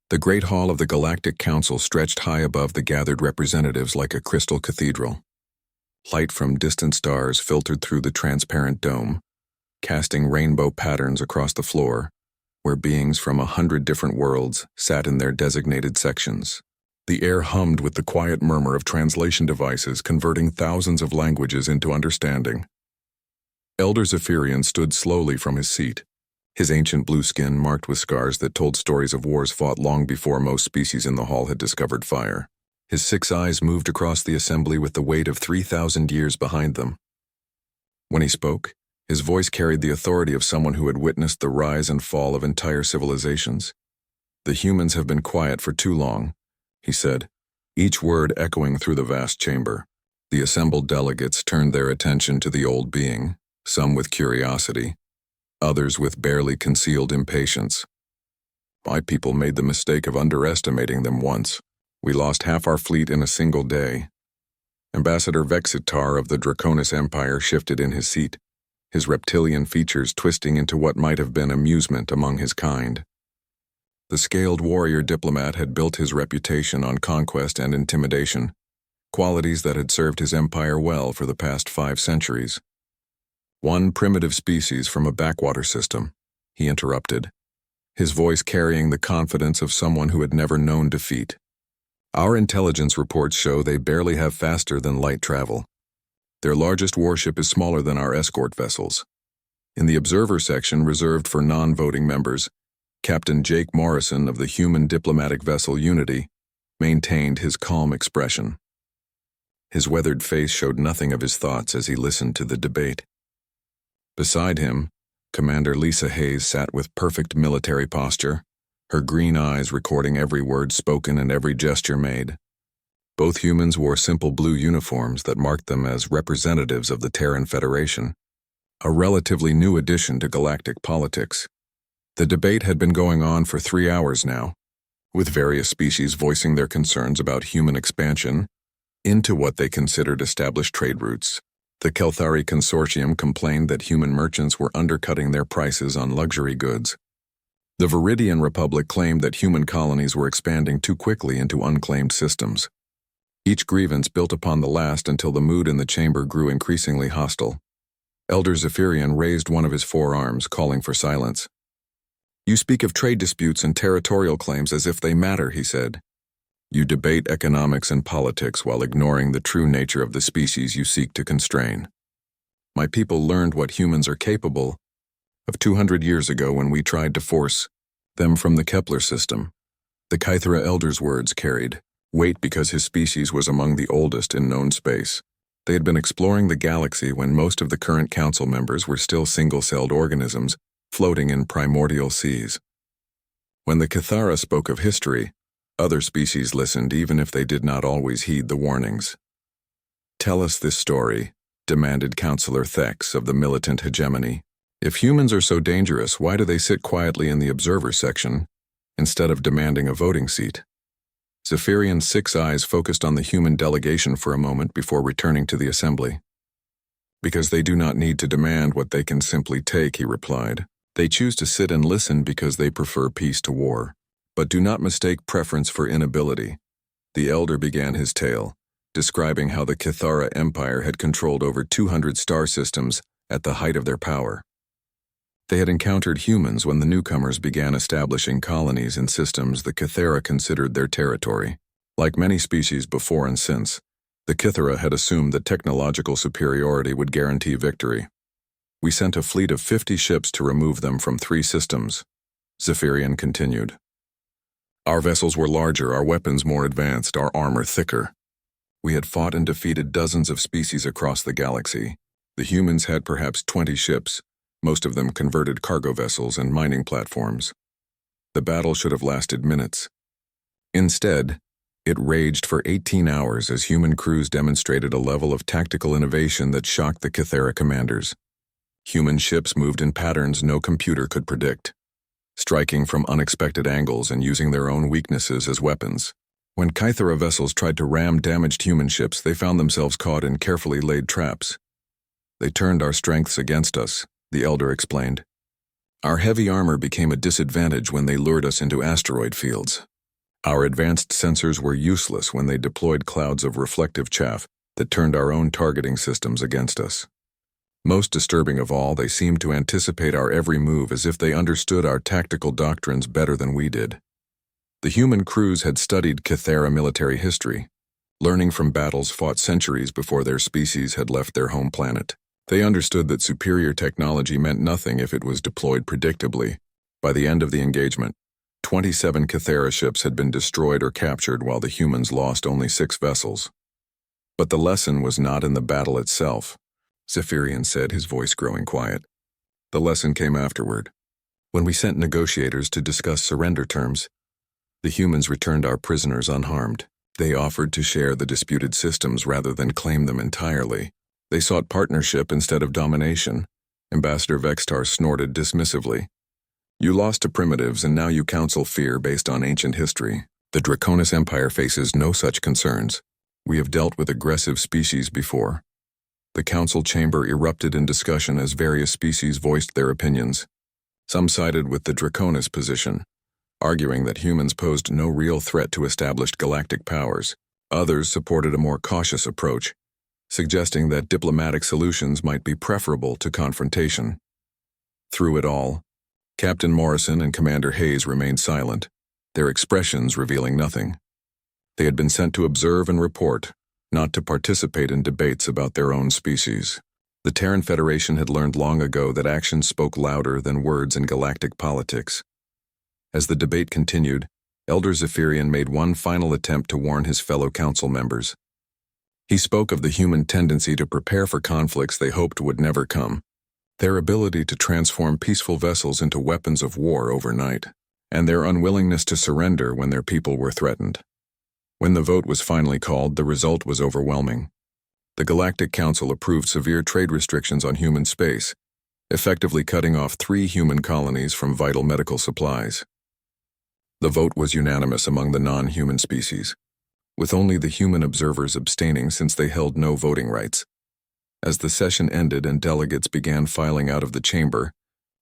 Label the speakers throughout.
Speaker 1: The Great Hall of the Galactic Council stretched high above the gathered representatives like a crystal cathedral. Light from distant stars filtered through the transparent dome, casting rainbow patterns across the floor, where beings from 100 different worlds sat in their designated sections. The air hummed with the quiet murmur of translation devices converting thousands of languages into understanding. Elder Zephyrian stood slowly from his seat, his ancient blue skin marked with scars that told stories of wars fought long before most species in the hall had discovered fire. His 6 eyes moved across the assembly with the weight of 3,000 years behind them. When he spoke, his voice carried the authority of someone who had witnessed the rise and fall of entire civilizations. "The humans have been quiet for too long," he said, each word echoing through the vast chamber. The assembled delegates turned their attention to the old being, some with curiosity, others with barely concealed impatience. "My people made the mistake of underestimating them once. We lost half our fleet in a single day." Ambassador Vexitar of the Draconis Empire shifted in his seat, his reptilian features twisting into what might have been amusement among his kind. The scaled warrior diplomat had built his reputation on conquest and intimidation, qualities that had served his empire well for the past 5 centuries. "One primitive species from a backwater system," he interrupted, his voice carrying the confidence of someone who had never known defeat. "Our intelligence reports show they barely have faster than light travel. Their largest warship is smaller than our escort vessels." In the observer section reserved for non-voting members, Captain Jake Morrison of the human diplomatic vessel Unity maintained his calm expression. His weathered face showed nothing of his thoughts as he listened to the debate. Beside him, Commander Lisa Hayes sat with perfect military posture, her green eyes recording every word spoken and every gesture made. Both humans wore simple blue uniforms that marked them as representatives of the Terran Federation, a relatively new addition to galactic politics. The debate had been going on for 3 hours now, with various species voicing their concerns about human expansion into what they considered established trade routes. The Kelthari Consortium complained that human merchants were undercutting their prices on luxury goods. The Viridian Republic claimed that human colonies were expanding too quickly into unclaimed systems. Each grievance built upon the last until the mood in the chamber grew increasingly hostile. Elder Zephyrian raised one of his forearms, calling for silence. "You speak of trade disputes and territorial claims as if they matter," he said. "You debate economics and politics while ignoring the true nature of the species you seek to constrain. My people learned what humans are capable of 200 years ago when we tried to force them from the Kepler system." The Kythera Elder's words carried weight because his species was among the oldest in known space. They had been exploring the galaxy when most of the current council members were still single-celled organisms floating in primordial seas. When the Cathara spoke of history, other species listened even if they did not always heed the warnings. "Tell us this story," demanded Councillor Thex of the militant hegemony. "If humans are so dangerous, why do they sit quietly in the observer section instead of demanding a voting seat?" Zephyrian's 6 eyes focused on the human delegation for a moment before returning to the assembly. "Because they do not need to demand what they can simply take," he replied. "They choose to sit and listen because they prefer peace to war. But do not mistake preference for inability." The elder began his tale, describing how the Cathara Empire had controlled over 200 star systems at the height of their power. They had encountered humans when the newcomers began establishing colonies in systems the Cathara considered their territory. Like many species before and since, the Cathara had assumed that technological superiority would guarantee victory. "We sent a fleet of 50 ships to remove them from 3 systems," Zephyrian continued. "Our vessels were larger, our weapons more advanced, our armor thicker. We had fought and defeated dozens of species across the galaxy. The humans had perhaps 20 ships, most of them converted cargo vessels and mining platforms. The battle should have lasted minutes. Instead, it raged for 18 hours as human crews demonstrated a level of tactical innovation that shocked the Cathara commanders. Human ships moved in patterns no computer could predict, striking from unexpected angles and using their own weaknesses as weapons. When Kythera vessels tried to ram damaged human ships, they found themselves caught in carefully laid traps. They turned our strengths against us," the elder explained. "Our heavy armor became a disadvantage when they lured us into asteroid fields. Our advanced sensors were useless when they deployed clouds of reflective chaff that turned our own targeting systems against us. Most disturbing of all, they seemed to anticipate our every move as if they understood our tactical doctrines better than we did. The human crews had studied Cathera military history, learning from battles fought centuries before their species had left their home planet. They understood that superior technology meant nothing if it was deployed predictably. By the end of the engagement, 27 Cathera ships had been destroyed or captured while the humans lost only 6 vessels. But the lesson was not in the battle itself, Zephyrian said, his voice growing quiet. The lesson came afterward. When we sent negotiators to discuss surrender terms, the humans returned our prisoners unharmed. They offered to share the disputed systems rather than claim them entirely. They sought partnership instead of domination. Ambassador Vextar snorted dismissively. You lost to primitives and now you counsel fear based on ancient history. The Draconis Empire faces no such concerns. We have dealt with aggressive species before. The council chamber erupted in discussion as various species voiced their opinions. Some sided with the Draconis position, arguing that humans posed no real threat to established galactic powers. Others supported a more cautious approach, suggesting that diplomatic solutions might be preferable to confrontation. Through it all, Captain Morrison and Commander Hayes remained silent, their expressions revealing nothing. They had been sent to observe and report, not to participate in debates about their own species. The Terran Federation had learned long ago that actions spoke louder than words in galactic politics. As the debate continued, Elder Zephyrian made one final attempt to warn his fellow council members. He spoke of the human tendency to prepare for conflicts they hoped would never come, their ability to transform peaceful vessels into weapons of war overnight, and their unwillingness to surrender when their people were threatened. When the vote was finally called, the result was overwhelming. The Galactic Council approved severe trade restrictions on human space, effectively cutting off 3 human colonies from vital medical supplies. The vote was unanimous among the non-human species, with only the human observers abstaining since they held no voting rights. As the session ended and delegates began filing out of the chamber,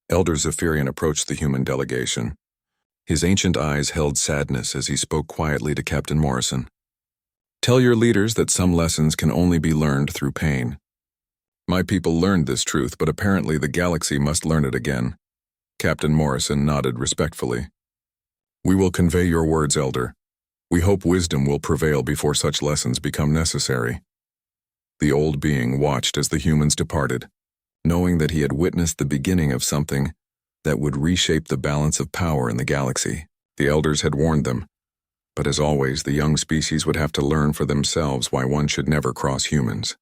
Speaker 1: Elder Zephyrian approached the human delegation. His ancient eyes held sadness as he spoke quietly to Captain Morrison. Tell your leaders that some lessons can only be learned through pain. My people learned this truth, but apparently the galaxy must learn it again. Captain Morrison nodded respectfully. We will convey your words, Elder. We hope wisdom will prevail before such lessons become necessary. The old being watched as the humans departed, knowing that he had witnessed the beginning of something that would reshape the balance of power in the galaxy. The elders had warned them, but as always, the young species would have to learn for themselves why one should never cross humans.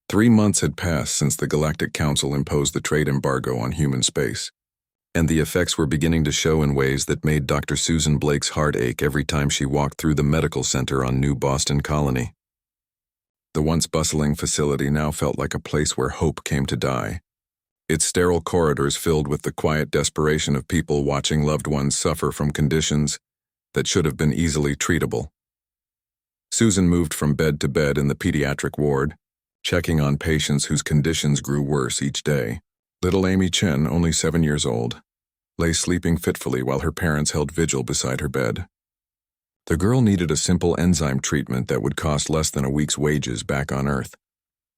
Speaker 1: 3 months had passed since the Galactic Council imposed the trade embargo on human space, and the effects were beginning to show in ways that made Dr. Susan Blake's heart ache every time she walked through the medical center on New Boston Colony. The once bustling facility now felt like a place where hope came to die. Its sterile corridors filled with the quiet desperation of people watching loved ones suffer from conditions that should have been easily treatable. Susan moved from bed to bed in the pediatric ward, checking on patients whose conditions grew worse each day. Little Amy Chen, only 7 years old, lay sleeping fitfully while her parents held vigil beside her bed. The girl needed a simple enzyme treatment that would cost less than a week's wages back on Earth,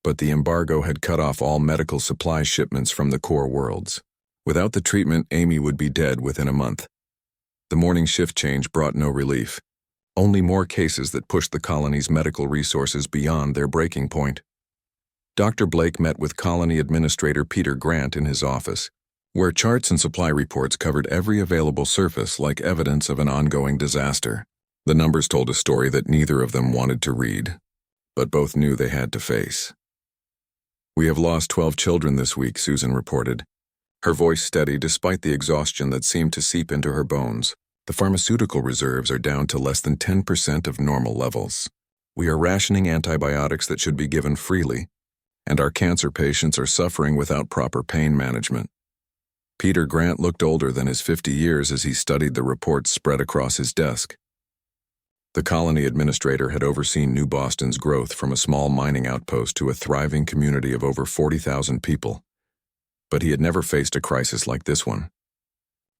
Speaker 1: but the embargo had cut off all medical supply shipments from the core worlds. Without the treatment, Amy would be dead within a month. The morning shift change brought no relief, only more cases that pushed the colony's medical resources beyond their breaking point. Dr. Blake met with Colony Administrator Peter Grant in his office, where charts and supply reports covered every available surface like evidence of an ongoing disaster. The numbers told a story that neither of them wanted to read, but both knew they had to face. We have lost 12 children this week, Susan reported, her voice steady despite the exhaustion that seemed to seep into her bones. The pharmaceutical reserves are down to less than 10% of normal levels. We are rationing antibiotics that should be given freely, and our cancer patients are suffering without proper pain management. Peter Grant looked older than his 50 years as he studied the reports spread across his desk. The colony administrator had overseen New Boston's growth from a small mining outpost to a thriving community of over 40,000 people, but he had never faced a crisis like this one.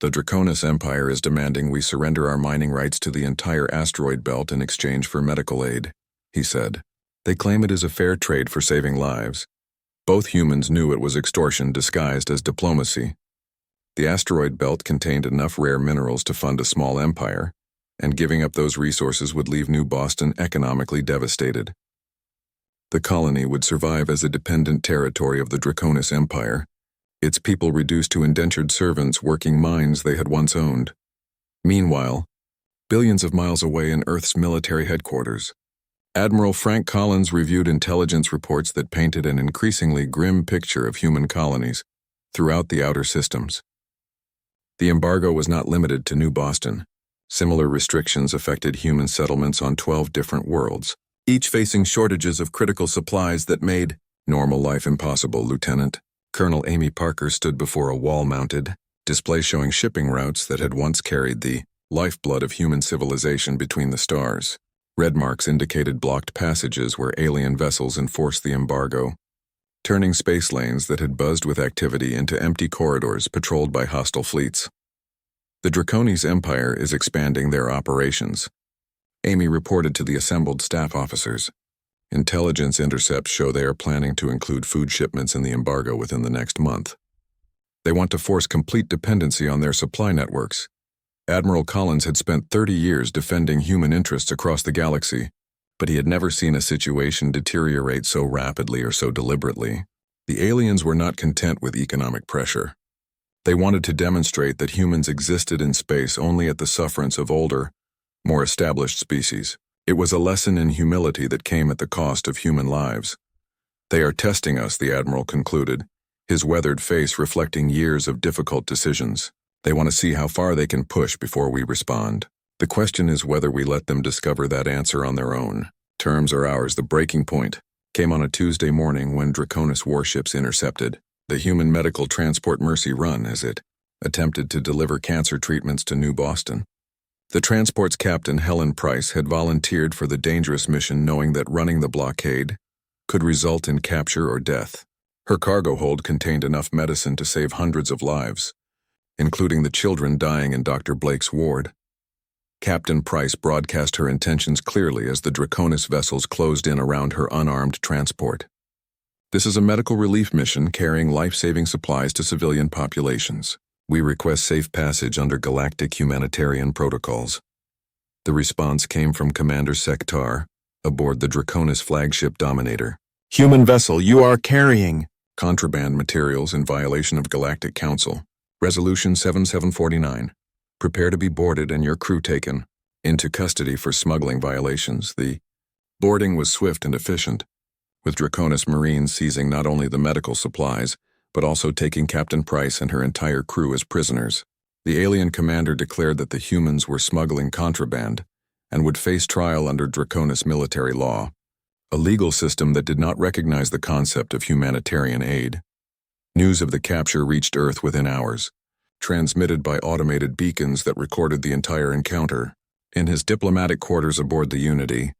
Speaker 1: The Draconis Empire is demanding we surrender our mining rights to the entire asteroid belt in exchange for medical aid, he said. They claim it is a fair trade for saving lives. Both humans knew it was extortion disguised as diplomacy. The asteroid belt contained enough rare minerals to fund a small empire, and giving up those resources would leave New Boston economically devastated. The colony would survive as a dependent territory of the Draconis Empire, its people reduced to indentured servants working mines they had once owned. Meanwhile, billions of miles away in Earth's military headquarters, Admiral Frank Collins reviewed intelligence reports that painted an increasingly grim picture of human colonies throughout the outer systems. The embargo was not limited to New Boston. Similar restrictions affected human settlements on 12 different worlds, each facing shortages of critical supplies that made normal life impossible, Lieutenant. Colonel Amy Parker stood before a wall-mounted display showing shipping routes that had once carried the lifeblood of human civilization between the stars. Red marks indicated blocked passages where alien vessels enforced the embargo, turning space lanes that had buzzed with activity into empty corridors patrolled by hostile fleets. The Draconis Empire is expanding their operations, Amy reported to the assembled staff officers. Intelligence intercepts show they are planning to include food shipments in the embargo within the next month. They want to force complete dependency on their supply networks. Admiral Collins had spent 30 years defending human interests across the galaxy, but he had never seen a situation deteriorate so rapidly or so deliberately. The aliens were not content with economic pressure. They wanted to demonstrate that humans existed in space only at the sufferance of older, more established species. It was a lesson in humility that came at the cost of human lives. They are testing us, the Admiral concluded, his weathered face reflecting years of difficult decisions. They want to see how far they can push before we respond. The question is whether we let them discover that answer on their own. Terms are ours. The breaking point came on a Tuesday morning when Draconis warships intercepted the human medical transport Mercy Run as it attempted to deliver cancer treatments to New Boston. The transport's captain, Helen Price, had volunteered for the dangerous mission knowing that running the blockade could result in capture or death. Her cargo hold contained enough medicine to save hundreds of lives, including the children dying in Dr. Blake's ward. Captain Price broadcast her intentions clearly as the Draconis vessels closed in around her unarmed transport. This is a medical relief mission carrying life-saving supplies to civilian populations. We request safe passage under galactic humanitarian protocols. The response came from Commander Sektar, aboard the Draconis flagship Dominator. Human vessel, you are carrying contraband materials in violation of Galactic Council. Resolution 7749. Prepare to be boarded and your crew taken into custody for smuggling violations. The boarding was swift and efficient, with Draconis Marines seizing not only the medical supplies, but also taking Captain Price and her entire crew as prisoners. The alien commander declared that the humans were smuggling contraband and would face trial under Draconis military law, a legal system that did not recognize the concept of humanitarian aid. News of the capture reached Earth within hours, transmitted by automated beacons that recorded the entire encounter. In his diplomatic quarters aboard the Unity,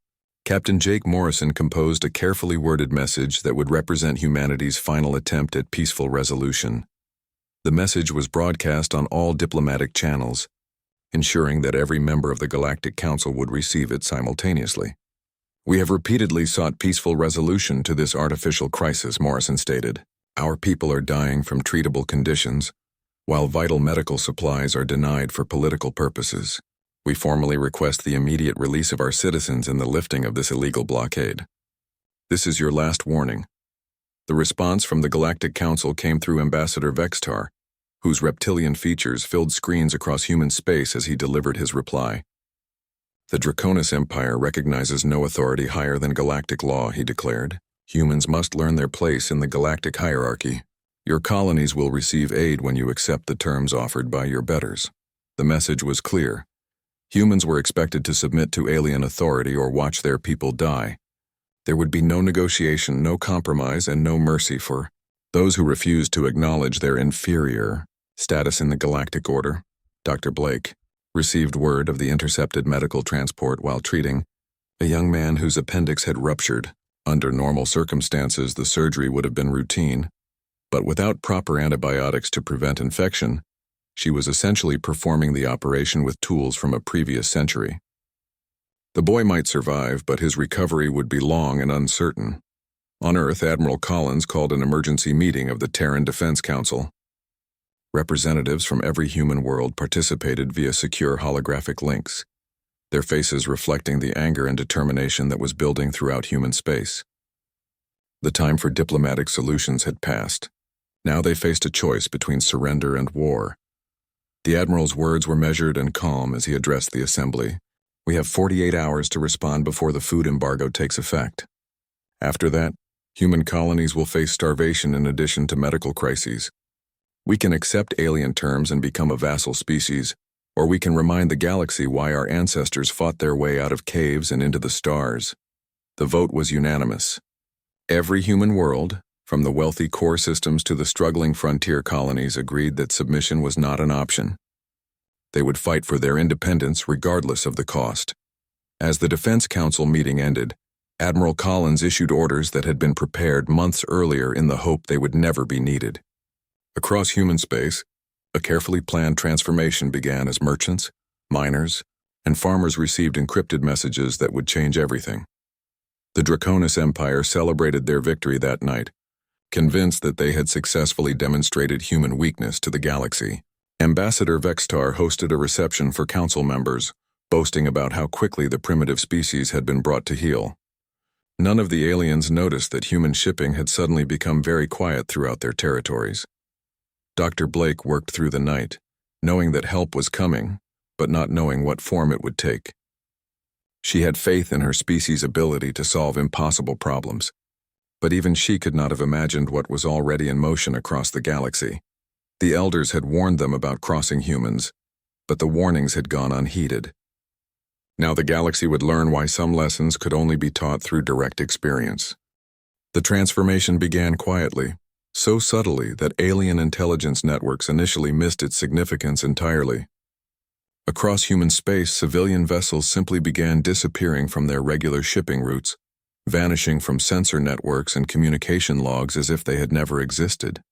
Speaker 1: Captain Jake Morrison composed a carefully worded message that would represent humanity's final attempt at peaceful resolution. The message was broadcast on all diplomatic channels, ensuring that every member of the Galactic Council would receive it simultaneously. We have repeatedly sought peaceful resolution to this artificial crisis, Morrison stated. Our people are dying from treatable conditions, while vital medical supplies are denied for political purposes. We formally request the immediate release of our citizens and the lifting of this illegal blockade. This is your last warning. The response from the Galactic Council came through Ambassador Vextar, whose reptilian features filled screens across human space as he delivered his reply. The Draconis Empire recognizes no authority higher than galactic law, he declared. Humans must learn their place in the galactic hierarchy. Your colonies will receive aid when you accept the terms offered by your betters. The message was clear. Humans were expected to submit to alien authority or watch their people die. There would be no negotiation, no compromise, and no mercy for those who refused to acknowledge their inferior status in the galactic order. Dr. Blake received word of the intercepted medical transport while treating a young man whose appendix had ruptured. Under normal circumstances, the surgery would have been routine, but without proper antibiotics to prevent infection, She was essentially performing the operation with tools from a previous century. The boy might survive, but his recovery would be long and uncertain. On Earth, Admiral Collins called an emergency meeting of the Terran Defense Council. Representatives from every human world participated via secure holographic links, their faces reflecting the anger and determination that was building throughout human space. The time for diplomatic solutions had passed. Now they faced a choice between surrender and war. The Admiral's words were measured and calm as he addressed the assembly. We have 48 hours to respond before the food embargo takes effect. After that, human colonies will face starvation in addition to medical crises. We can accept alien terms and become a vassal species, or we can remind the galaxy why our ancestors fought their way out of caves and into the stars. The vote was unanimous. Every human world, from the wealthy core systems to the struggling frontier colonies, agreed that submission was not an option. They would fight for their independence regardless of the cost. As the Defense Council meeting ended, Admiral Collins issued orders that had been prepared months earlier in the hope they would never be needed. Across human space, a carefully planned transformation began as merchants, miners, and farmers received encrypted messages that would change everything. The Draconis Empire celebrated their victory that night, convinced that they had successfully demonstrated human weakness to the galaxy. Ambassador Vextar hosted a reception for council members, boasting about how quickly the primitive species had been brought to heel. None of the aliens noticed that human shipping had suddenly become very quiet throughout their territories. Dr. Blake worked through the night, knowing that help was coming, but not knowing what form it would take. She had faith in her species' ability to solve impossible problems, but even she could not have imagined what was already in motion across the galaxy. The elders had warned them about crossing humans, but the warnings had gone unheeded. Now the galaxy would learn why some lessons could only be taught through direct experience. The transformation began quietly, so subtly that alien intelligence networks initially missed its significance entirely. Across human space, civilian vessels simply began disappearing from their regular shipping routes, vanishing from sensor networks and communication logs as if they had never existed.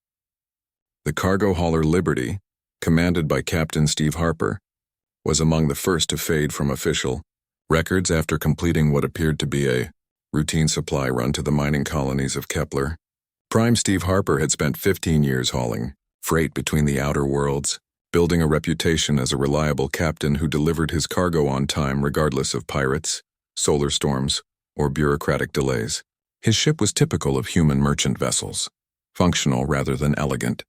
Speaker 1: The cargo hauler Liberty, commanded by Captain Steve Harper, was among the first to fade from official records after completing what appeared to be a routine supply run to the mining colonies of Kepler. Prime Steve Harper had spent 15 years hauling freight between the outer worlds, building a reputation as a reliable captain who delivered his cargo on time regardless of pirates, solar storms, or bureaucratic delays. His ship was typical of human merchant vessels, functional rather than elegant,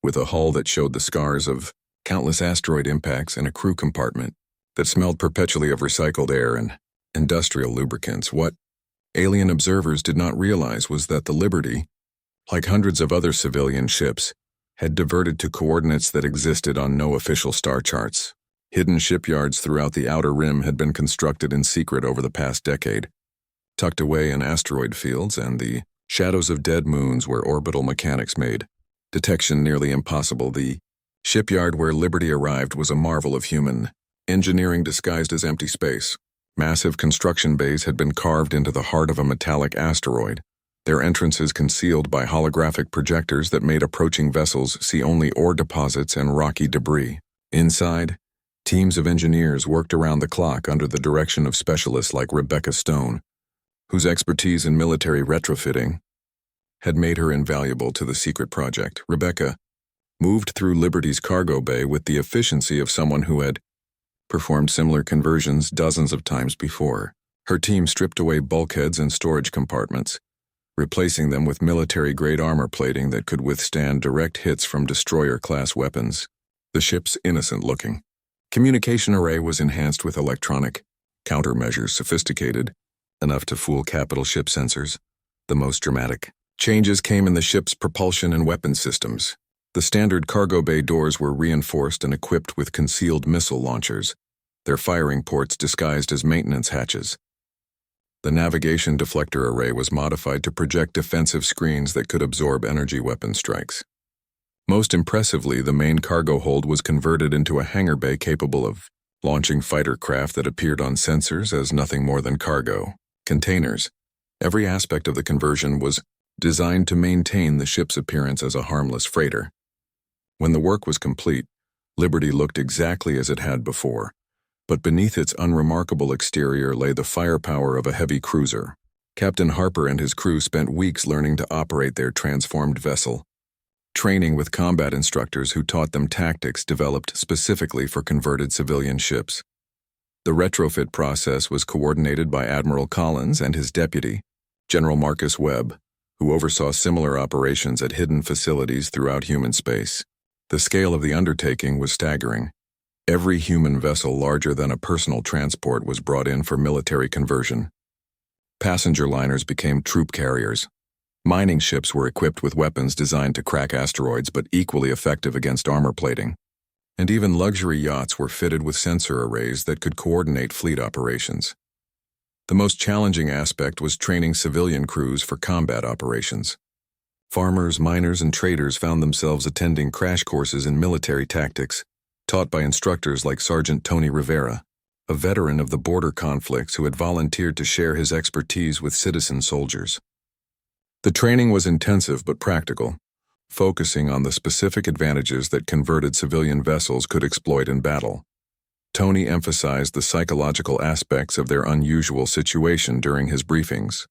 Speaker 1: with a hull that showed the scars of countless asteroid impacts and a crew compartment that smelled perpetually of recycled air and industrial lubricants. What alien observers did not realize was that the Liberty, like hundreds of other civilian ships, had diverted to coordinates that existed on no official star charts. Hidden shipyards throughout the outer rim had been constructed in secret over the past decade, tucked away in asteroid fields and the shadows of dead moons where orbital mechanics made detection nearly impossible. The shipyard where Liberty arrived was a marvel of human engineering disguised as empty space. Massive construction bays had been carved into the heart of a metallic asteroid, their entrances concealed by holographic projectors that made approaching vessels see only ore deposits and rocky debris. Inside, teams of engineers worked around the clock under the direction of specialists like Rebecca Stone, whose expertise in military retrofitting had made her invaluable to the secret project. Rebecca moved through Liberty's cargo bay with the efficiency of someone who had performed similar conversions dozens of times before. Her team stripped away bulkheads and storage compartments, replacing them with military-grade armor plating that could withstand direct hits from destroyer-class weapons. The ship's innocent-looking communication array was enhanced with electronic countermeasures sophisticated enough to fool capital ship sensors. The most dramatic changes came in the ship's propulsion and weapon systems. The standard cargo bay doors were reinforced and equipped with concealed missile launchers, their firing ports disguised as maintenance hatches. The navigation deflector array was modified to project defensive screens that could absorb energy weapon strikes. Most impressively, the main cargo hold was converted into a hangar bay capable of launching fighter craft that appeared on sensors as nothing more than cargo containers. Every aspect of the conversion was designed to maintain the ship's appearance as a harmless freighter. When the work was complete, Liberty looked exactly as it had before, but beneath its unremarkable exterior lay the firepower of a heavy cruiser. Captain Harper and his crew spent weeks learning to operate their transformed vessel, training with combat instructors who taught them tactics developed specifically for converted civilian ships. The retrofit process was coordinated by Admiral Collins and his deputy, General Marcus Webb, who oversaw similar operations at hidden facilities throughout human space. The scale of the undertaking was staggering. Every human vessel larger than a personal transport was brought in for military conversion. Passenger liners became troop carriers. Mining ships were equipped with weapons designed to crack asteroids but equally effective against armor plating. And even luxury yachts were fitted with sensor arrays that could coordinate fleet operations. The most challenging aspect was training civilian crews for combat operations. Farmers, miners, and traders found themselves attending crash courses in military tactics, taught by instructors like Sergeant Tony Rivera, a veteran of the border conflicts who had volunteered to share his expertise with citizen soldiers. The training was intensive but practical, focusing on the specific advantages that converted civilian vessels could exploit in battle. Tony emphasized the psychological aspects of their unusual situation during his briefings.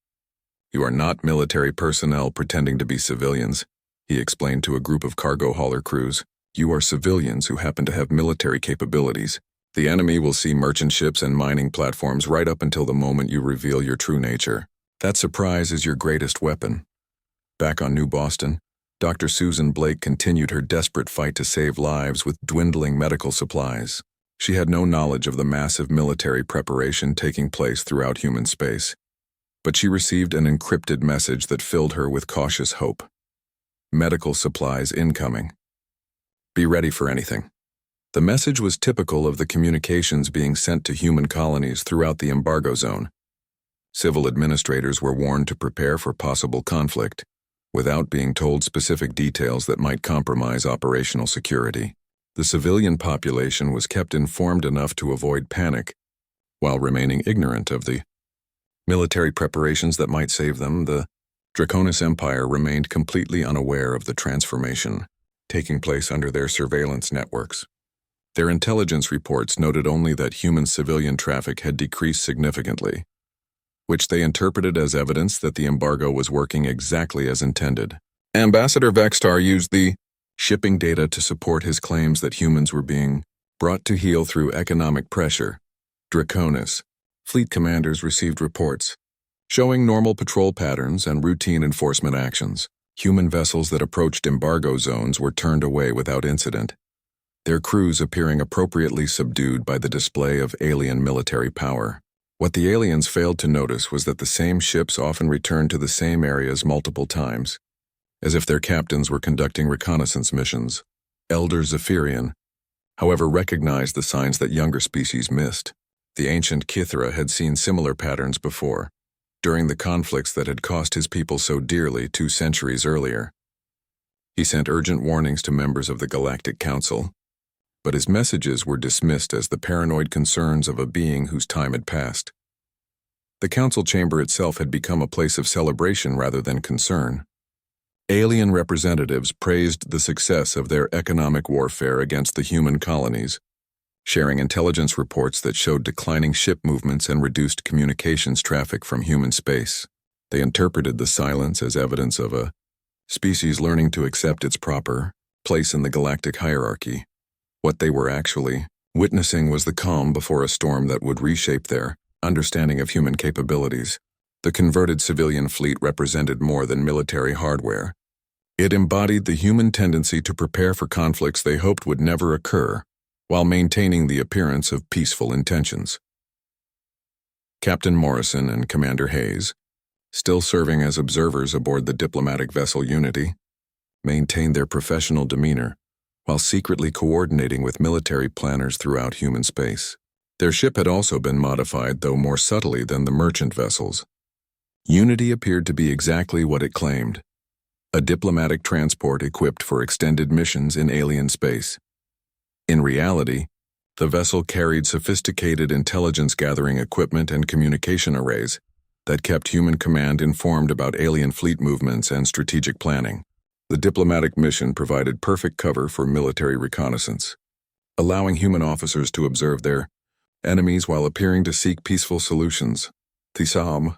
Speaker 1: "You are not military personnel pretending to be civilians," he explained to a group of cargo hauler crews. "You are civilians who happen to have military capabilities. The enemy will see merchant ships and mining platforms right up until the moment you reveal your true nature. That surprise is your greatest weapon." Back on New Boston, Dr. Susan Blake continued her desperate fight to save lives with dwindling medical supplies. She had no knowledge of the massive military preparation taking place throughout human space, but she received an encrypted message that filled her with cautious hope. Medical supplies incoming. Be ready for anything. The message was typical of the communications being sent to human colonies throughout the embargo zone. Civil administrators were warned to prepare for possible conflict, without being told specific details that might compromise operational security. The civilian population was kept informed enough to avoid panic, while remaining ignorant of the military preparations that might save them. The Draconis Empire remained completely unaware of the transformation taking place under their surveillance networks. Their intelligence reports noted only that human civilian traffic had decreased significantly, which they interpreted as evidence that the embargo was working exactly as intended. Ambassador Vextar used the shipping data to support his claims that humans were being brought to heel through economic pressure. Draconis fleet commanders received reports showing normal patrol patterns and routine enforcement actions. Human vessels that approached embargo zones were turned away without incident, their crews appearing appropriately subdued by the display of alien military power. What the aliens failed to notice was that the same ships often returned to the same areas multiple times, as if their captains were conducting reconnaissance missions. Elder Zephyrian, however, recognized the signs that younger species missed. The ancient Kithra had seen similar patterns before, during the conflicts that had cost his people so dearly 2 centuries earlier. He sent urgent warnings to members of the Galactic Council, but his messages were dismissed as the paranoid concerns of a being whose time had passed. The council chamber itself had become a place of celebration rather than concern. Alien representatives praised the success of their economic warfare against the human colonies, sharing intelligence reports that showed declining ship movements and reduced communications traffic from human space. They interpreted the silence as evidence of a species learning to accept its proper place in the galactic hierarchy. What they were actually witnessing was the calm before a storm that would reshape their understanding of human capabilities. The converted civilian fleet represented more than military hardware. It embodied the human tendency to prepare for conflicts they hoped would never occur, while maintaining the appearance of peaceful intentions. Captain Morrison and Commander Hayes, still serving as observers aboard the diplomatic vessel Unity, maintained their professional demeanor while secretly coordinating with military planners throughout human space. Their ship had also been modified, though more subtly than the merchant vessels. Unity appeared to be exactly what it claimed: a diplomatic transport equipped for extended missions in alien space. In reality, the vessel carried sophisticated intelligence-gathering equipment and communication arrays that kept human command informed about alien fleet movements and strategic planning. The diplomatic mission provided perfect cover for military reconnaissance. allowing human officers to observe their enemies while appearing to seek peaceful solutions. The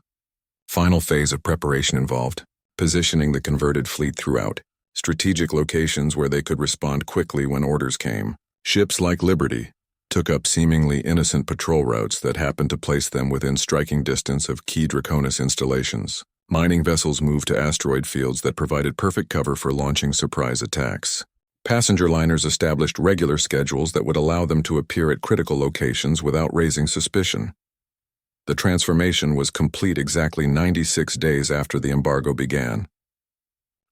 Speaker 1: final phase of preparation involved positioning the converted fleet throughout strategic locations where they could respond quickly when orders came. Ships like Liberty took up seemingly innocent patrol routes that happened to place them within striking distance of key Draconis installations. Mining vessels moved to asteroid fields that provided perfect cover for launching surprise attacks. Passenger liners established regular schedules that would allow them to appear at critical locations without raising suspicion. The transformation was complete exactly 96 days after the embargo began.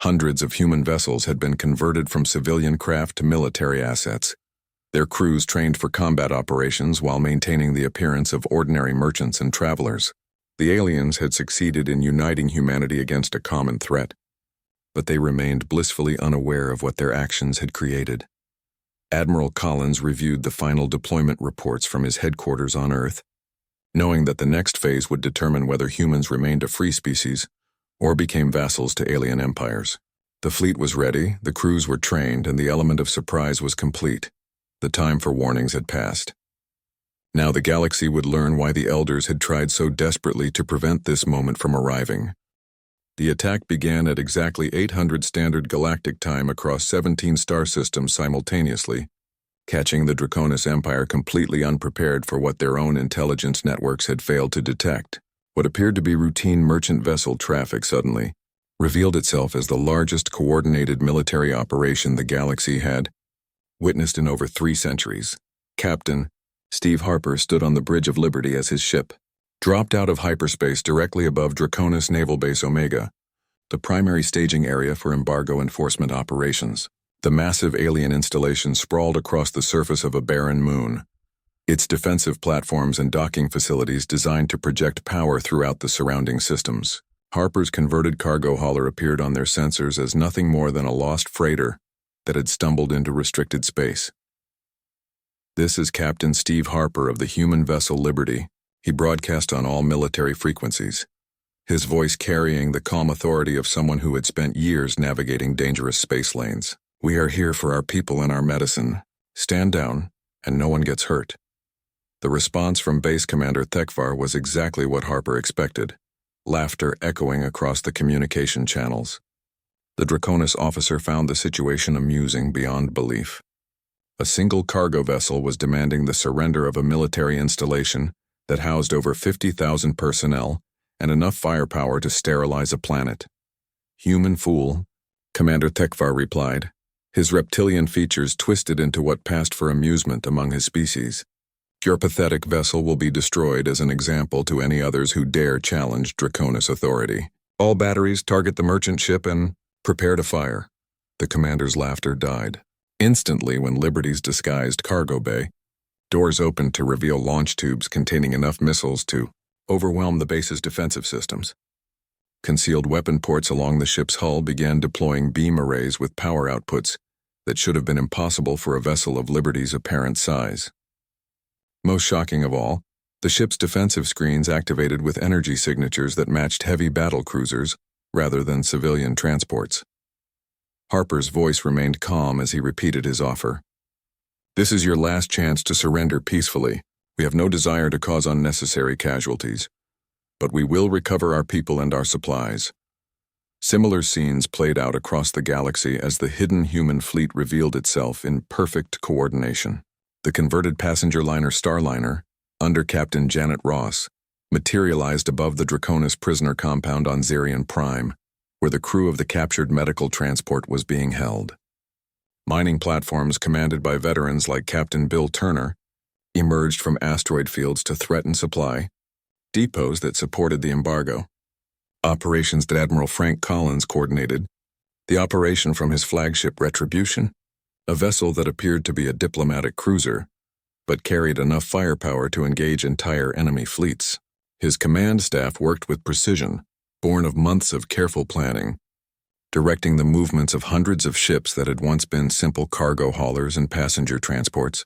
Speaker 1: Hundreds of human vessels had been converted from civilian craft to military assets, their crews trained for combat operations while maintaining the appearance of ordinary merchants and travelers. The aliens had succeeded in uniting humanity against a common threat, but they remained blissfully unaware of what their actions had created. Admiral Collins reviewed the final deployment reports from his headquarters on Earth, knowing that the next phase would determine whether humans remained a free species or became vassals to alien empires. The fleet was ready, the crews were trained, and the element of surprise was complete. The time for warnings had passed. Now the galaxy would learn why the Elders had tried so desperately to prevent this moment from arriving. The attack began at exactly 800 Standard Galactic Time across 17 star systems simultaneously, catching the Draconis Empire completely unprepared for what their own intelligence networks had failed to detect. What appeared to be routine merchant vessel traffic suddenly revealed itself as the largest coordinated military operation the galaxy had witnessed in over 3 centuries. Captain Steve Harper stood on the Bridge of Liberty as his ship dropped out of hyperspace directly above Draconis Naval Base Omega, the primary staging area for embargo enforcement operations. The massive alien installation sprawled across the surface of a barren moon, its defensive platforms and docking facilities designed to project power throughout the surrounding systems. Harper's converted cargo hauler appeared on their sensors as nothing more than a lost freighter that had stumbled into restricted space. "This is Captain Steve Harper of the human vessel Liberty," he broadcast on all military frequencies, his voice carrying the calm authority of someone who had spent years navigating dangerous space lanes. "We are here for our people and our medicine. Stand down, and no one gets hurt." The response from Base Commander Thekvar was exactly what Harper expected, laughter echoing across the communication channels. The Draconis officer found the situation amusing beyond belief. A single cargo vessel was demanding the surrender of a military installation that housed over 50,000 personnel and enough firepower to sterilize a planet. "Human fool," Commander Thekvar replied, his reptilian features twisted into what passed for amusement among his species. "Your pathetic vessel will be destroyed as an example to any others who dare challenge Draconis authority. All batteries target the merchant ship and prepare to fire." The commander's laughter died. Instantly, when Liberty's disguised cargo bay doors opened to reveal launch tubes containing enough missiles to overwhelm the base's defensive systems. Concealed weapon ports along the ship's hull began deploying beam arrays with power outputs that should have been impossible for a vessel of Liberty's apparent size. Most shocking of all, the ship's defensive screens activated with energy signatures that matched heavy battle cruisers rather than civilian transports. Harper's voice remained calm as he repeated his offer. "This is your last chance to surrender peacefully. We have no desire to cause unnecessary casualties, but we will recover our people and our supplies." Similar scenes played out across the galaxy as the hidden human fleet revealed itself in perfect coordination. The converted passenger liner Starliner, under Captain Janet Ross, materialized above the Draconis prisoner compound on Zerion Prime, where the crew of the captured medical transport was being held. Mining platforms commanded by veterans like Captain Bill Turner emerged from asteroid fields to threaten supply depots that supported the embargo. Operations that Admiral Frank Collins coordinated, the operation from his flagship Retribution, a vessel that appeared to be a diplomatic cruiser, but carried enough firepower to engage entire enemy fleets. His command staff worked with precision, born of months of careful planning, directing the movements of hundreds of ships that had once been simple cargo haulers and passenger transports.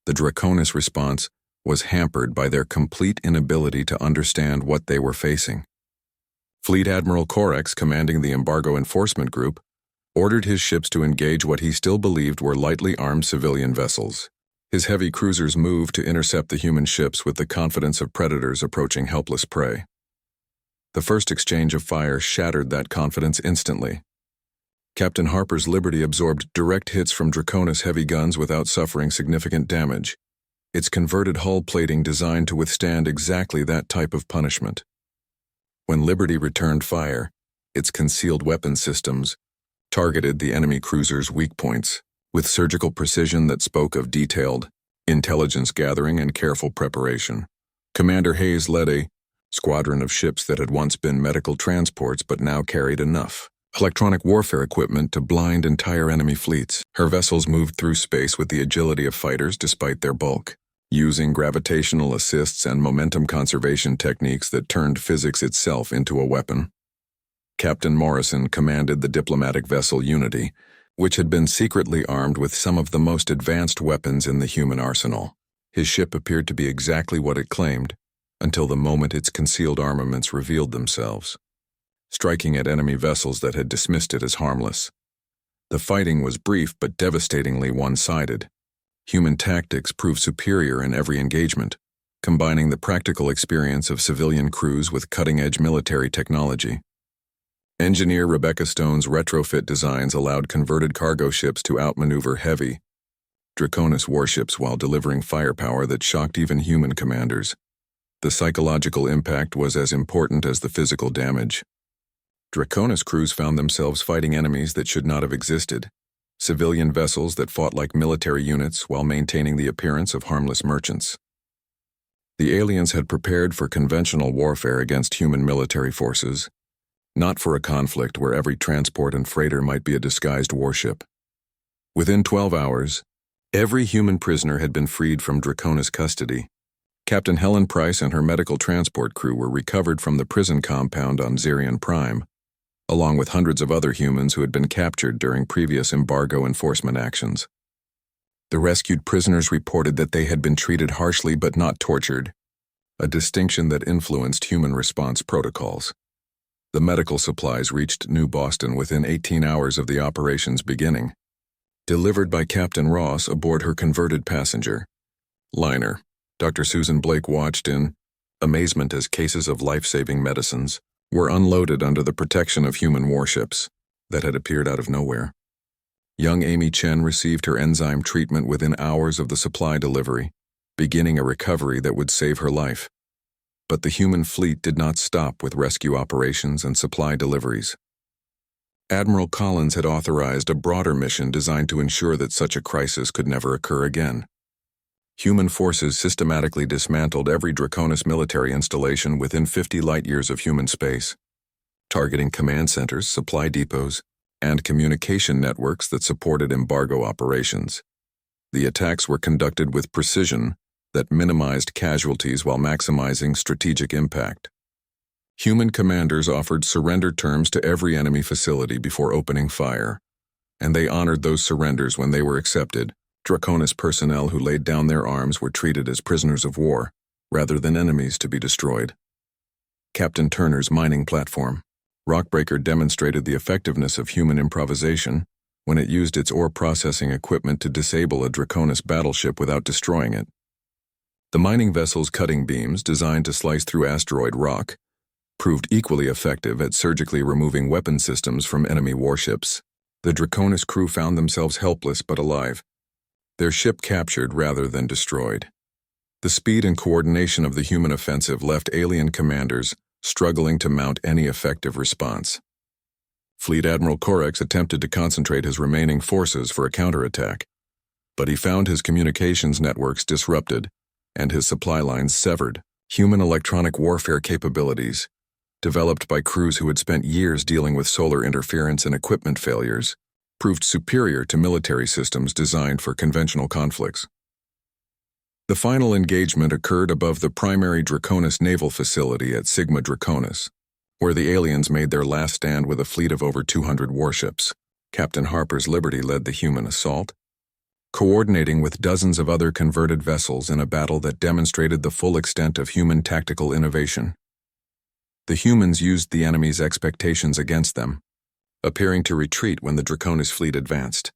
Speaker 1: The Draconis response was hampered by their complete inability to understand what they were facing. Fleet Admiral Korex, commanding the Embargo Enforcement Group, ordered his ships to engage what he still believed were lightly armed civilian vessels. His heavy cruisers moved to intercept the human ships with the confidence of predators approaching helpless prey. The first exchange of fire shattered that confidence instantly. Captain Harper's Liberty absorbed direct hits from Draconis heavy guns without suffering significant damage, its converted hull plating designed to withstand exactly that type of punishment. When Liberty returned fire, its concealed weapon systems targeted the enemy cruiser's weak points with surgical precision that spoke of detailed intelligence gathering and careful preparation. Commander Hayes led a squadron of ships that had once been medical transports but now carried enough electronic warfare equipment to blind entire enemy fleets. Her vessels moved through space with the agility of fighters despite their bulk, using gravitational assists and momentum conservation techniques that turned physics itself into a weapon. Captain Morrison commanded the diplomatic vessel Unity, which had been secretly armed with some of the most advanced weapons in the human arsenal. His ship appeared to be exactly what it claimed, until the moment its concealed armaments revealed themselves, striking at enemy vessels that had dismissed it as harmless. The fighting was brief but devastatingly one-sided. Human tactics proved superior in every engagement, combining the practical experience of civilian crews with cutting-edge military technology. Engineer Rebecca Stone's retrofit designs allowed converted cargo ships to outmaneuver heavy Draconis warships while delivering firepower that shocked even human commanders. The psychological impact was as important as the physical damage. Draconis crews found themselves fighting enemies that should not have existed, civilian vessels that fought like military units while maintaining the appearance of harmless merchants. The aliens had prepared for conventional warfare against human military forces, not for a conflict where every transport and freighter might be a disguised warship. Within 12 hours, every human prisoner had been freed from Draconis custody. Captain Helen Price and her medical transport crew were recovered from the prison compound on Xerion Prime, along with hundreds of other humans who had been captured during previous embargo enforcement actions. The rescued prisoners reported that they had been treated harshly but not tortured, a distinction that influenced human response protocols. The medical supplies reached New Boston within 18 hours of the operation's beginning, delivered by Captain Ross aboard her converted passenger liner. Dr. Susan Blake watched in amazement as cases of life-saving medicines were unloaded under the protection of human warships that had appeared out of nowhere. Young Amy Chen received her enzyme treatment within hours of the supply delivery, beginning a recovery that would save her life. But the human fleet did not stop with rescue operations and supply deliveries. Admiral Collins had authorized a broader mission designed to ensure that such a crisis could never occur again. Human forces systematically dismantled every Draconis military installation within 50 light-years of human space, targeting command centers, supply depots, and communication networks that supported embargo operations. The attacks were conducted with precision that minimized casualties while maximizing strategic impact. Human commanders offered surrender terms to every enemy facility before opening fire, and they honored those surrenders when they were accepted. Draconis personnel who laid down their arms were treated as prisoners of war, rather than enemies to be destroyed. Captain Turner's mining platform, Rockbreaker, demonstrated the effectiveness of human improvisation when it used its ore processing equipment to disable a Draconis battleship without destroying it. The mining vessel's cutting beams, designed to slice through asteroid rock, proved equally effective at surgically removing weapon systems from enemy warships. The Draconis crew found themselves helpless but alive, their ship captured rather than destroyed. The speed and coordination of the human offensive left alien commanders struggling to mount any effective response. Fleet Admiral Corex attempted to concentrate his remaining forces for a counterattack, but he found his communications networks disrupted and his supply lines severed. Human electronic warfare capabilities, developed by crews who had spent years dealing with solar interference and equipment failures, proved superior to military systems designed for conventional conflicts. The final engagement occurred above the primary Draconis naval facility at Sigma Draconis, where the aliens made their last stand with a fleet of over 200 warships. Captain Harper's Liberty led the human assault, coordinating with dozens of other converted vessels in a battle that demonstrated the full extent of human tactical innovation. The humans used the enemy's expectations against them, appearing to retreat when the Draconis fleet advanced.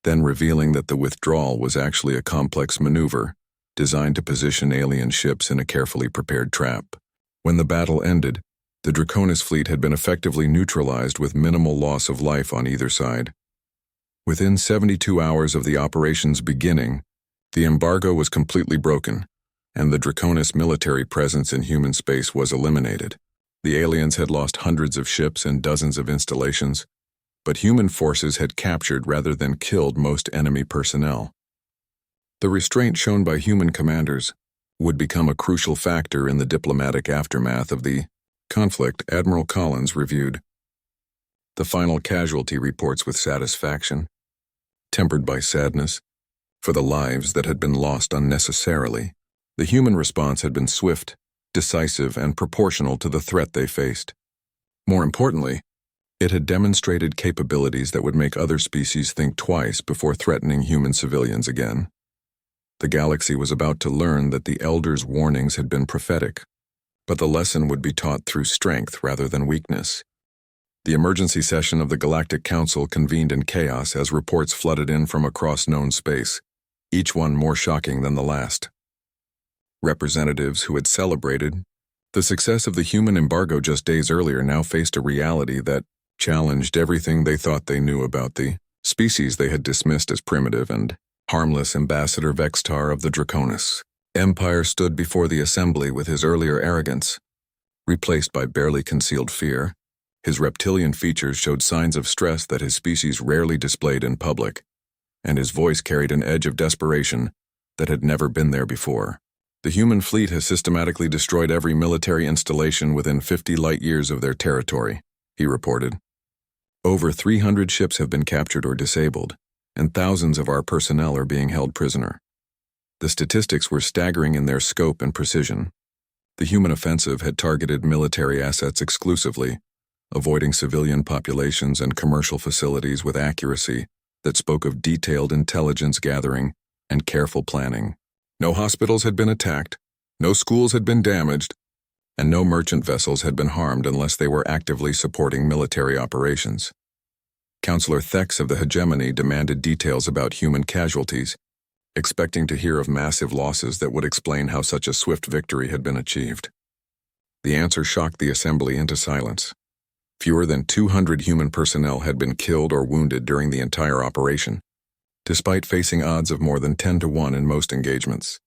Speaker 1: then revealing that the withdrawal was actually a complex maneuver designed to position alien ships in a carefully prepared trap. When the battle ended, the Draconis fleet had been effectively neutralized with minimal loss of life on either side. Within 72 hours of the operation's beginning, the embargo was completely broken, and the Draconis military presence in human space was eliminated. The aliens had lost hundreds of ships and dozens of installations, but human forces had captured rather than killed most enemy personnel. The restraint shown by human commanders would become a crucial factor in the diplomatic aftermath of the conflict. Admiral Collins reviewed the final casualty reports with satisfaction, tempered by sadness for the lives that had been lost unnecessarily. The human response had been swift, decisive, and proportional to the threat they faced. More importantly, it had demonstrated capabilities that would make other species think twice before threatening human civilians again. The galaxy was about to learn that the Elders' warnings had been prophetic, but the lesson would be taught through strength rather than weakness. The emergency session of the Galactic Council convened in chaos as reports flooded in from across known space, each one more shocking than the last. Representatives who had celebrated the success of the human embargo just days earlier now faced a reality that challenged everything they thought they knew about the species they had dismissed as primitive and harmless. Ambassador Vextar of the Draconis Empire stood before the assembly with his earlier arrogance, replaced by barely concealed fear. His reptilian features showed signs of stress that his species rarely displayed in public, and his voice carried an edge of desperation that had never been there before. The human fleet has systematically destroyed every military installation within 50 light-years of their territory, he reported. Over 300 ships have been captured or disabled, and thousands of our personnel are being held prisoner. The statistics were staggering in their scope and precision. The human offensive had targeted military assets exclusively, avoiding civilian populations and commercial facilities with accuracy that spoke of detailed intelligence gathering and careful planning. No hospitals had been attacked, no schools had been damaged, and no merchant vessels had been harmed unless they were actively supporting military operations. Counselor Thex of the Hegemony demanded details about human casualties, expecting to hear of massive losses that would explain how such a swift victory had been achieved. The answer shocked the assembly into silence. Fewer than 200 human personnel had been killed or wounded during the entire operation, despite facing odds of more than 10 to 1 in most engagements.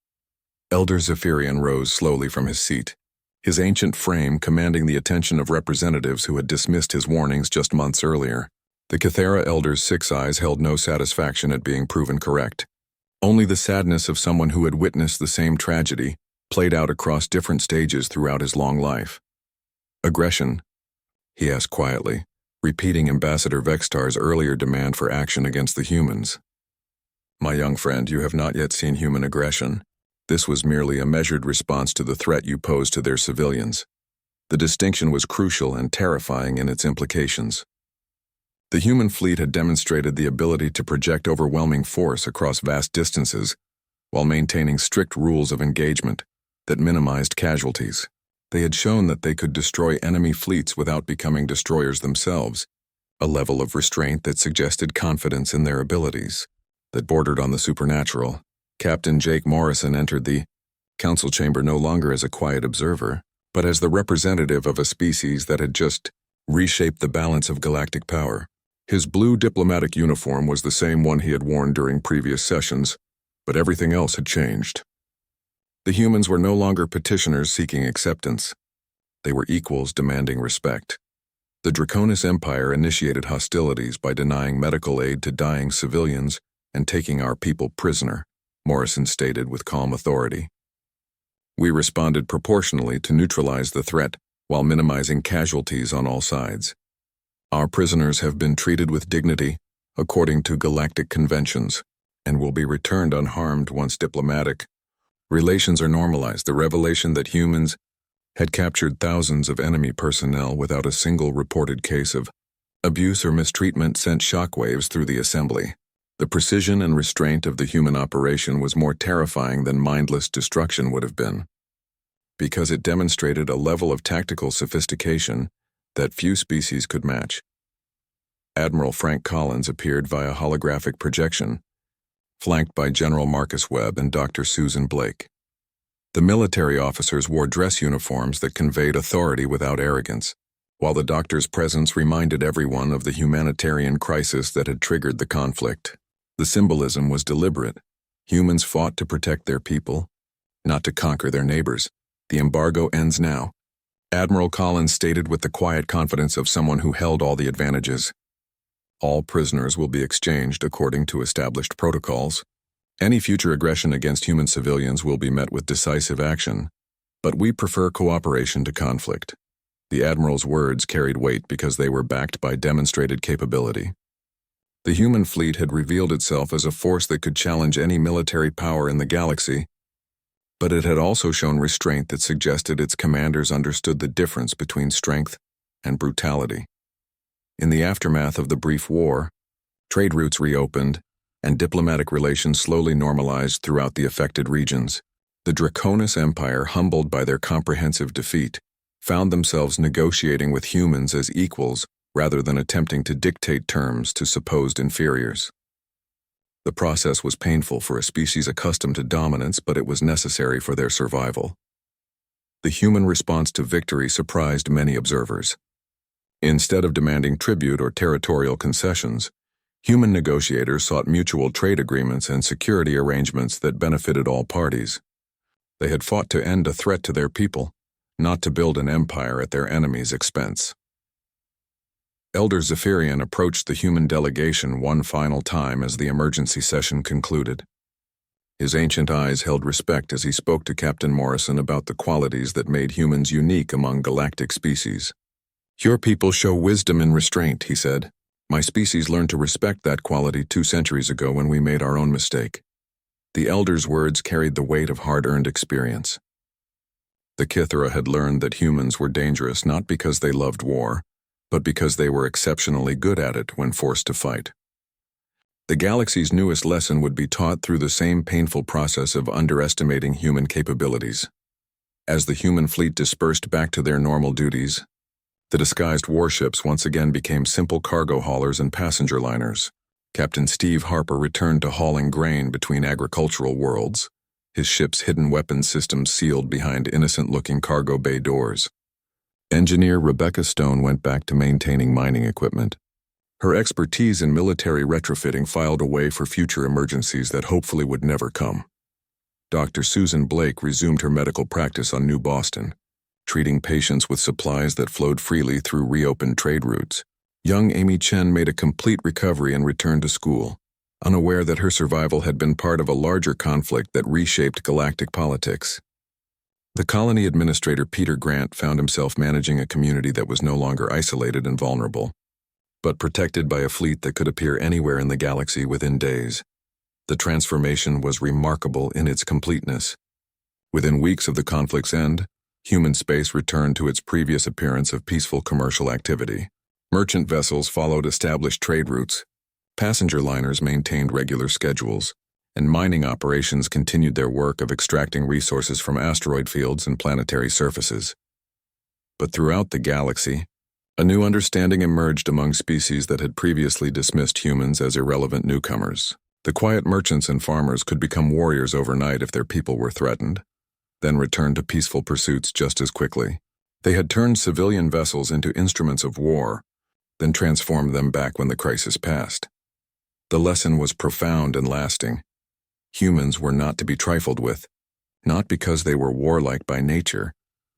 Speaker 1: Elder Zephyrian rose slowly from his seat, his ancient frame commanding the attention of representatives who had dismissed his warnings just months earlier. The Cathera Elder's 6 eyes held no satisfaction at being proven correct. Only the sadness of someone who had witnessed the same tragedy, played out across different stages throughout his long life. Aggression, he asked quietly, repeating Ambassador Vextar's earlier demand for action against the humans. My young friend, you have not yet seen human aggression. This was merely a measured response to the threat you posed to their civilians. The distinction was crucial and terrifying in its implications. The human fleet had demonstrated the ability to project overwhelming force across vast distances while maintaining strict rules of engagement that minimized casualties. They had shown that they could destroy enemy fleets without becoming destroyers themselves, a level of restraint that suggested confidence in their abilities, that bordered on the supernatural. Captain Jake Morrison entered the council chamber no longer as a quiet observer, but as the representative of a species that had just reshaped the balance of galactic power. His blue diplomatic uniform was the same one he had worn during previous sessions, but everything else had changed. The humans were no longer petitioners seeking acceptance. They were equals demanding respect. The Draconis Empire initiated hostilities by denying medical aid to dying civilians and taking our people prisoner, Morrison stated with calm authority. We responded proportionally to neutralize the threat while minimizing casualties on all sides. Our prisoners have been treated with dignity, according to galactic conventions, and will be returned unharmed once diplomatic relations are normalized. The revelation that humans had captured thousands of enemy personnel without a single reported case of abuse or mistreatment sent shockwaves through the assembly. The precision and restraint of the human operation was more terrifying than mindless destruction would have been, because it demonstrated a level of tactical sophistication that few species could match. Admiral Frank Collins appeared via holographic projection, flanked by General Marcus Webb and Dr. Susan Blake. The military officers wore dress uniforms that conveyed authority without arrogance, while the doctor's presence reminded everyone of the humanitarian crisis that had triggered the conflict. The symbolism was deliberate. Humans fought to protect their people, not to conquer their neighbors. The embargo ends now. Admiral Collins stated with the quiet confidence of someone who held all the advantages. All prisoners will be exchanged according to established protocols. Any future aggression against human civilians will be met with decisive action, but we prefer cooperation to conflict. The Admiral's words carried weight because they were backed by demonstrated capability. The human fleet had revealed itself as a force that could challenge any military power in the galaxy, but it had also shown restraint that suggested its commanders understood the difference between strength and brutality. In the aftermath of the brief war, trade routes reopened and diplomatic relations slowly normalized throughout the affected regions. The Draconis Empire, humbled by their comprehensive defeat, found themselves negotiating with humans as equals rather than attempting to dictate terms to supposed inferiors. The process was painful for a species accustomed to dominance, but it was necessary for their survival. The human response to victory surprised many observers. Instead of demanding tribute or territorial concessions, human negotiators sought mutual trade agreements and security arrangements that benefited all parties. They had fought to end a threat to their people, not to build an empire at their enemy's expense. Elder Zephyrian approached the human delegation one final time as the emergency session concluded. His ancient eyes held respect as he spoke to Captain Morrison about the qualities that made humans unique among galactic species. "Your people show wisdom and restraint," he said. "My species learned to respect that quality 2 centuries ago when we made our own mistake." The elder's words carried the weight of hard-earned experience. The Kithera had learned that humans were dangerous not because they loved war, but because they were exceptionally good at it when forced to fight. The galaxy's newest lesson would be taught through the same painful process of underestimating human capabilities. As the human fleet dispersed back to their normal duties, the disguised warships once again became simple cargo haulers and passenger liners. Captain Steve Harper returned to hauling grain between agricultural worlds, his ship's hidden weapons systems sealed behind innocent-looking cargo bay doors. Engineer Rebecca Stone went back to maintaining mining equipment. Her expertise in military retrofitting filed away for future emergencies that hopefully would never come. Dr. Susan Blake resumed her medical practice on New Boston, treating patients with supplies that flowed freely through reopened trade routes. Young Amy Chen made a complete recovery and returned to school, unaware that her survival had been part of a larger conflict that reshaped galactic politics. The colony administrator Peter Grant found himself managing a community that was no longer isolated and vulnerable, but protected by a fleet that could appear anywhere in the galaxy within days. The transformation was remarkable in its completeness. Within weeks of the conflict's end, human space returned to its previous appearance of peaceful commercial activity. Merchant vessels followed established trade routes, passenger liners maintained regular schedules, and mining operations continued their work of extracting resources from asteroid fields and planetary surfaces. But throughout the galaxy, a new understanding emerged among species that had previously dismissed humans as irrelevant newcomers. The quiet merchants and farmers could become warriors overnight if their people were threatened, then return to peaceful pursuits just as quickly. They had turned civilian vessels into instruments of war, then transformed them back when the crisis passed. The lesson was profound and lasting. Humans were not to be trifled with, not because they were warlike by nature,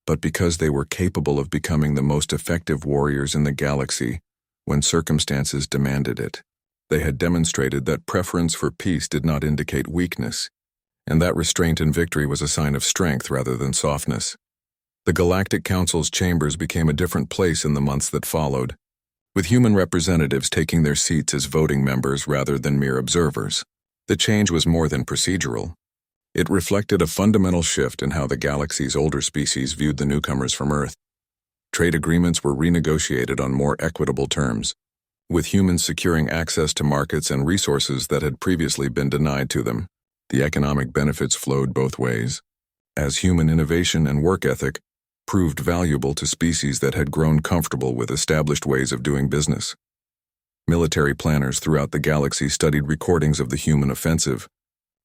Speaker 1: but because they were capable of becoming the most effective warriors in the galaxy when circumstances demanded it. They had demonstrated that preference for peace did not indicate weakness, and that restraint in victory was a sign of strength rather than softness. The Galactic Council's chambers became a different place in the months that followed, with human representatives taking their seats as voting members rather than mere observers. The change was more than procedural. It reflected a fundamental shift in how the galaxy's older species viewed the newcomers from Earth. Trade agreements were renegotiated on more equitable terms, with humans securing access to markets and resources that had previously been denied to them. The economic benefits flowed both ways, as human innovation and work ethic proved valuable to species that had grown comfortable with established ways of doing business. Military planners throughout the galaxy studied recordings of the human offensive,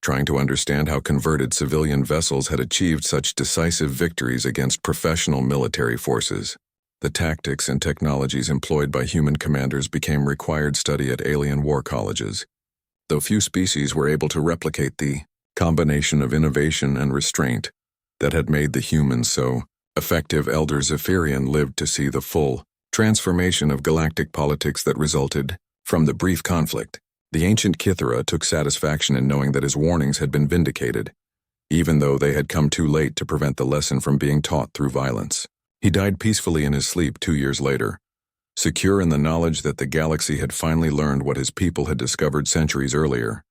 Speaker 1: trying to understand how converted civilian vessels had achieved such decisive victories against professional military forces. The tactics and technologies employed by human commanders became required study at alien war colleges, though few species were able to replicate the combination of innovation and restraint that had made the humans so effective. Elder Zephyrian lived to see the full transformation of galactic politics that resulted from the brief conflict. The ancient Kithara took satisfaction in knowing that his warnings had been vindicated, even though they had come too late to prevent the lesson from being taught through violence. He died peacefully in his sleep 2 years later, secure in the knowledge that the galaxy had finally learned what his people had discovered centuries earlier.